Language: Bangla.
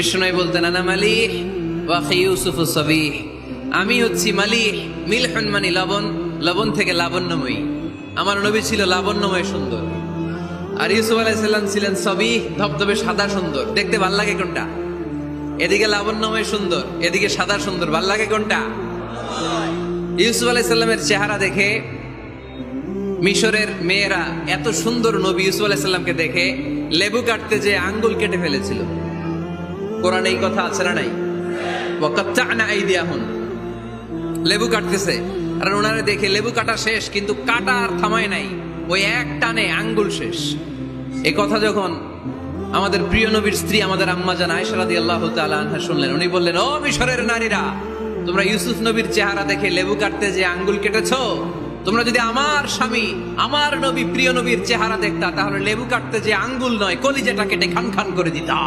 বিষ্ণু বলতেন আনা মালিহ ওয়া আখি ইউসুফ সাবিহ, আমি হচ্ছি মালিহ, মিলহুন মানে লবণ, লবণ থেকে লাবণ্যময়ী। আমার নবী ছিল লাবণ্যময় সুন্দর, আর ইউসুফ আলাইহিস সালাম ছিলেন সাবিহ, ধবধবে সাদা সুন্দর। দেখতে ভাল লাগে কোনটা? এদিকে লাবণ্যময় সুন্দর, এদিকে সাদা সুন্দর, ভাল লাগে কোনটা? ইউসুফ আলাইহিস সালামের চেহারা দেখে মিশরের মেয়েরা এত সুন্দর নবী ইউসুফ আলাইহিস সালামকে দেখে লেবু কাটতে যে আঙ্গুল কেটে ফেলেছিল। কোরআনে এই কথা আছে না নাই? ওয়া কাত্তা'না আইদিয়াহুন, লেবু কাটতেছে, আর ওনারে দেখে লেবু কাটা শেষ, কিন্তু কাটা আর থামায় নাই, ওই এক টানে আঙ্গুল শেষ। এই কথা যখন আমাদের প্রিয় নবীর স্ত্রী আমাদের আম্মা জান আয়েশা রাদিয়াল্লাহু তাআলা আনহা শুনলেন, উনি বললেন, ও মিশরের নারীরা, তোমরা ইউসুফ নবীর চেহারা দেখে লেবু কাটতে যে আঙ্গুল কেটেছো, তোমরা যদি আমার স্বামী আমার নবী প্রিয় নবীর চেহারা দেখতা, তাহলে লেবু কাটতে যে আঙ্গুল নয়, কলিজাটা কেটে খান খান করে দিতা।